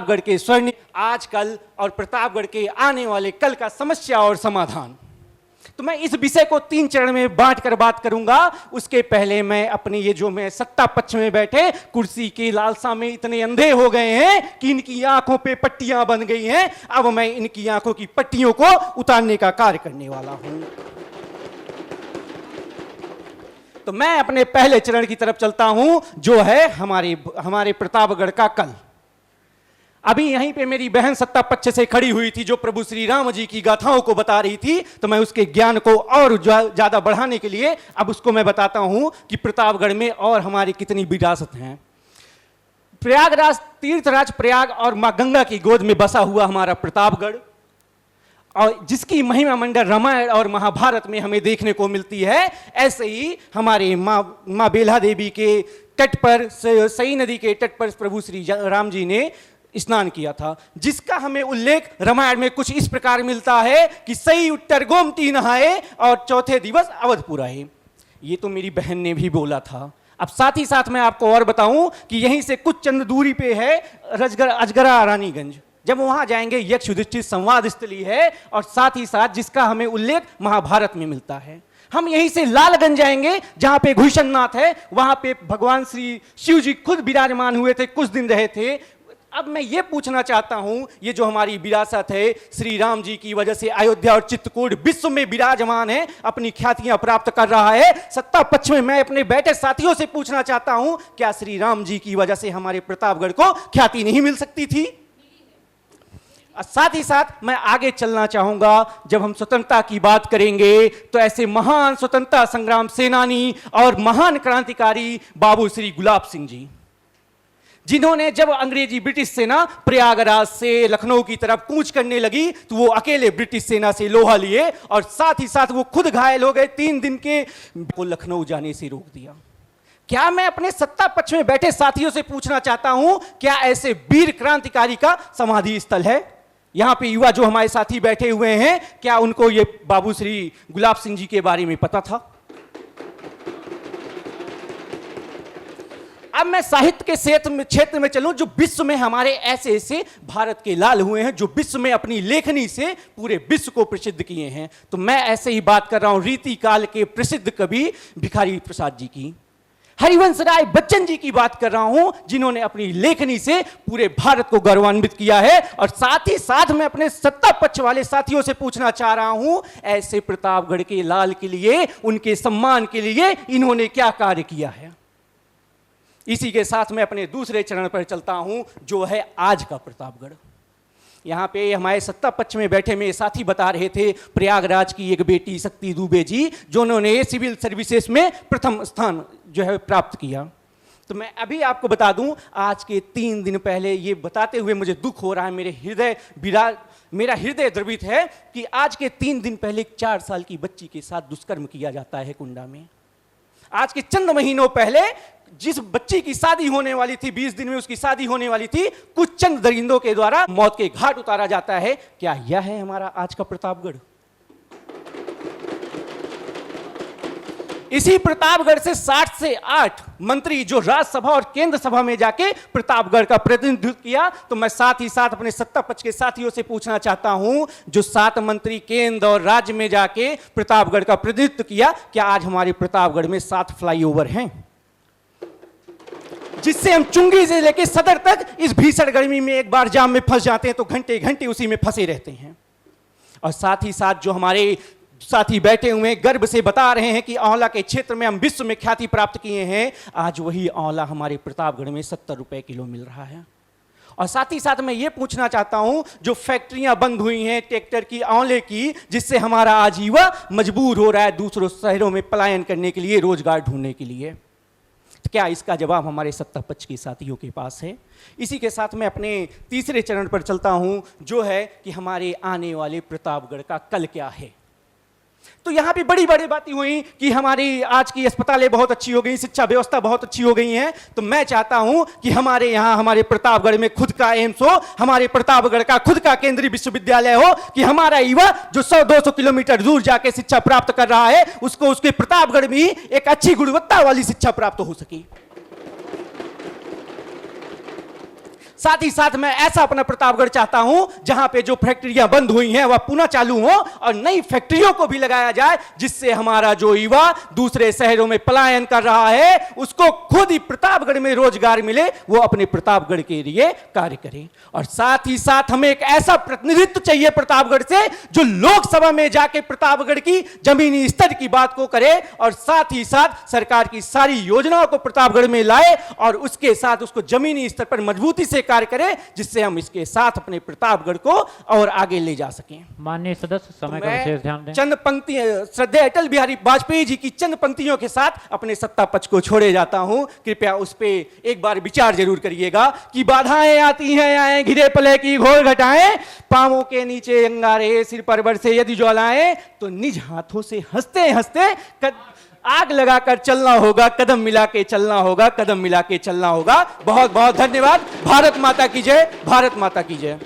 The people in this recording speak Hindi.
प्रतापगढ़ के स्वर्ण आज कल और प्रतापगढ़ के आने वाले कल का समस्या और समाधान। तो मैं इस विषय को 3 चरण में बांट कर बात करूंगा। उसके पहले मैं अपने ये जो मैं सत्ता पक्ष में बैठे कुर्सी की लालसा में इतने अंधे हो गए हैं कि इनकी आंखों पे पट्टियां बन गई हैं। अब मैं इनकी आंखों की पट्टियों को उतारने का कार्य करने वाला हूं। तो मैं अपने पहले चरण की तरफ चलता हूं, जो है हमारे प्रतापगढ़ का कल। अभी यहीं पे मेरी बहन सत्ता पक्ष से खड़ी हुई थी, जो प्रभु श्री राम जी की गाथाओं को बता रही थी। तो मैं उसके ज्ञान को और ज्यादा बढ़ाने के लिए अब उसको मैं बताता हूं कि प्रतापगढ़ में और हमारी कितनी विरासत है। प्रयागराज तीर्थराज प्रयाग और मां गंगा की गोद में बसा हुआ हमारा प्रतापगढ़, और जिसकी महिमा मंडल रामायण और महाभारत में हमें देखने को मिलती है। ऐसे ही हमारे मां बेल्हा देवी के तट पर, सई नदी के तट पर प्रभु श्री राम जी ने स्नान किया था, जिसका हमें उल्लेख रामायण में कुछ इस प्रकार मिलता है कि सई उत्तर गोमती नहाए और चौथे दिवस अवधपुर आए। ये तो मेरी बहन ने भी बोला था। अब साथ ही साथ मैं आपको और बताऊं कि यहीं से कुछ चंद दूरी पे है अजगरा रानीगंज। जब वहां जाएंगे यक्ष युधिष्ठिर संवाद स्थली है, और साथ ही साथ जिसका हमें उल्लेख महाभारत में मिलता है। हम यहीं से लालगंज जाएंगे, जहां पे घुषणनाथ है। वहां पे भगवान श्री शिव जी खुद विराजमान हुए थे, कुछ दिन रहे थे। अब मैं ये पूछना चाहता हूं, ये जो हमारी विरासत है, श्री राम जी की वजह से अयोध्या और चित्रकूट विश्व में विराजमान है, अपनी ख्यातियां प्राप्त कर रहा है। सत्ता पक्ष में मैं अपने बैठे साथियों से पूछना चाहता हूं, क्या श्री राम जी की वजह से हमारे प्रतापगढ़ को ख्याति नहीं मिल सकती थी? साथ ही साथ मैं आगे चलना चाहूंगा। जब हम स्वतंत्रता की बात करेंगे तो ऐसे महान स्वतंत्रता संग्राम सेनानी और महान क्रांतिकारी बाबू श्री गुलाब सिंह जी, जिन्होंने जब अंग्रेजी ब्रिटिश सेना प्रयागराज से लखनऊ की तरफ कूच करने लगी, तो वो अकेले ब्रिटिश सेना से लोहा लिए, और साथ ही साथ वो खुद घायल हो गए। 3 दिन के को लखनऊ जाने से रोक दिया। क्या मैं अपने सत्ता पक्ष में बैठे साथियों से पूछना चाहता हूं, क्या ऐसे वीर क्रांतिकारी का समाधि स्थल है? यहां पे युवा जो हमारे साथी बैठे हुए हैं, क्या उनको ये बाबू श्री गुलाब सिंह जी के बारे में पता था? अब मैं साहित्य के क्षेत्र में चलूं, जो विश्व में हमारे ऐसे ऐसे भारत के लाल हुए हैं, जो विश्व में अपनी लेखनी से पूरे विश्व को प्रसिद्ध किए हैं। तो मैं ऐसे ही बात कर रहा हूं रीति काल के प्रसिद्ध कवि भिखारी प्रसाद जी की, हरिवंश राय बच्चन जी की बात कर रहा हूं, जिन्होंने अपनी लेखनी से पूरे भारत को गौरवान्वित किया है। और साथ ही साथ मैं अपने सत्ता पक्ष वाले साथियों से पूछना चाह रहा हूं, ऐसे प्रतापगढ़ के लाल के लिए, उनके सम्मान के लिए इन्होंने क्या कार्य किया है? इसी के साथ मैं अपने दूसरे चरण पर चलता हूं, जो है आज का प्रतापगढ़। यहां पे हमारे सत्ता पक्ष में बैठे मेरे साथी बता रहे थे, प्रयागराज की एक बेटी शक्ति दुबे जी, जिन्होंने सिविल सर्विसेज में प्रथम स्थान जो है प्राप्त किया। तो मैं अभी आपको बता दूं, आज के 3 दिन पहले, ये बताते हुए मुझे दुख हो रहा है, मेरा हृदय द्रवित है कि आज के 3 दिन पहले 4 साल की बच्ची के साथ दुष्कर्म किया जाता है कुंडा में। आज के चंद महीनों पहले जिस बच्ची की शादी होने वाली थी, 20 दिन में उसकी शादी होने वाली थी, कुछ चंद दरिंदों के द्वारा मौत के घाट उतारा जाता है। क्या यह है हमारा आज का प्रतापगढ़? इसी प्रतापगढ़ से 60 से 8 मंत्री जो राज्यसभा और केंद्र सभा में जाके प्रतापगढ़ का प्रतिनिधित्व किया। तो मैं साथ ही साथ अपने सत्ता पक्ष के साथियों से पूछना चाहता हूं, जो 7 मंत्री केंद्र और राज्य में जाके प्रतापगढ़ का प्रतिनिधित्व किया, क्या आज हमारे प्रतापगढ़ में 7 फ्लाईओवर हैं, जिससे हम चुंगी से लेकर सदर तक इस भीषण गर्मी में एक बार जाम में फंस जाते हैं तो घंटे घंटे उसी में फंसे रहते हैं। और साथ ही साथ जो हमारे साथी बैठे हुए गर्व से बता रहे हैं कि आंवला के क्षेत्र में हम विश्व में ख्याति प्राप्त किए हैं, आज वही आंवला हमारे प्रतापगढ़ में 70 रुपए किलो मिल रहा है। और साथ ही साथ मैं ये पूछना चाहता हूं, जो फैक्ट्रियां बंद हुई हैं ट्रैक्टर की, आंवले की, जिससे हमारा आज युवा मजबूर हो रहा है दूसरों शहरों में पलायन करने के लिए, रोजगार ढूंढने के लिए, तो क्या इसका जवाब हमारे सत्ता पक्ष के साथियों के पास है? इसी के साथ मैं अपने तीसरे चरण पर चलता हूं, जो है कि हमारे आने वाले प्रतापगढ़ का कल क्या है। तो यहां भी बड़ी बड़ी बातें हुई कि हमारी आज की अस्पतालें बहुत अच्छी हो गई, शिक्षा व्यवस्था बहुत अच्छी हो गई है। तो मैं चाहता हूं कि हमारे यहां, हमारे प्रतापगढ़ में खुद का एम्स हो, हमारे प्रतापगढ़ का खुद का केंद्रीय विश्वविद्यालय हो, कि हमारा युवा जो 100-200 किलोमीटर दूर जाके शिक्षा प्राप्त कर रहा है, उसको उसके प्रतापगढ़ में ही एक अच्छी गुणवत्ता वाली शिक्षा प्राप्त हो सके। साथ ही साथ मैं ऐसा अपना प्रतापगढ़ चाहता हूं जहां पे जो फैक्ट्रियां बंद हुई हैं वह पुनः चालू हो और नई फैक्ट्रियों को भी लगाया जाए, जिससे हमारा जो युवा दूसरे शहरों में पलायन कर रहा है उसको खुद ही प्रतापगढ़ में रोजगार मिले, वो अपने प्रतापगढ़ के लिए कार्य करें। और साथ ही साथ हमें एक ऐसा प्रतिनिधित्व चाहिए प्रतापगढ़ से जो लोकसभा में जाके प्रतापगढ़ की जमीनी स्तर की बात को करे और साथ ही साथ सरकार की सारी योजनाओं को प्रतापगढ़ में लाए और उसके साथ उसको जमीनी स्तर पर मजबूती से कार्य करे, जिससे हम इसके साथ अपने प्रतापगढ़ को और आगे ले जा सकें। माननीय सदस्य समय का विशेष ध्यान दें। चंद पंक्ति श्रद्धेय अटल बिहारी वाजपेयी जी की चंद पंक्तियों के साथ अपने सत्ता पक्ष को छोड़े जाता हूं। कृपया उस पे एक बार विचार जरूर करिएगा कि बाधाएं आती हैं आए घिरे पले की घोर घटाएं, पांवों के नीचे अंगारे सिर पर बरसे यदि ज्वालाएं, तो निज हाथों से हंसते हंसते आग लगाकर चलना होगा, कदम मिला के चलना होगा, कदम मिला के चलना होगा। बहुत बहुत धन्यवाद। भारत माता की जय, भारत माता की जय।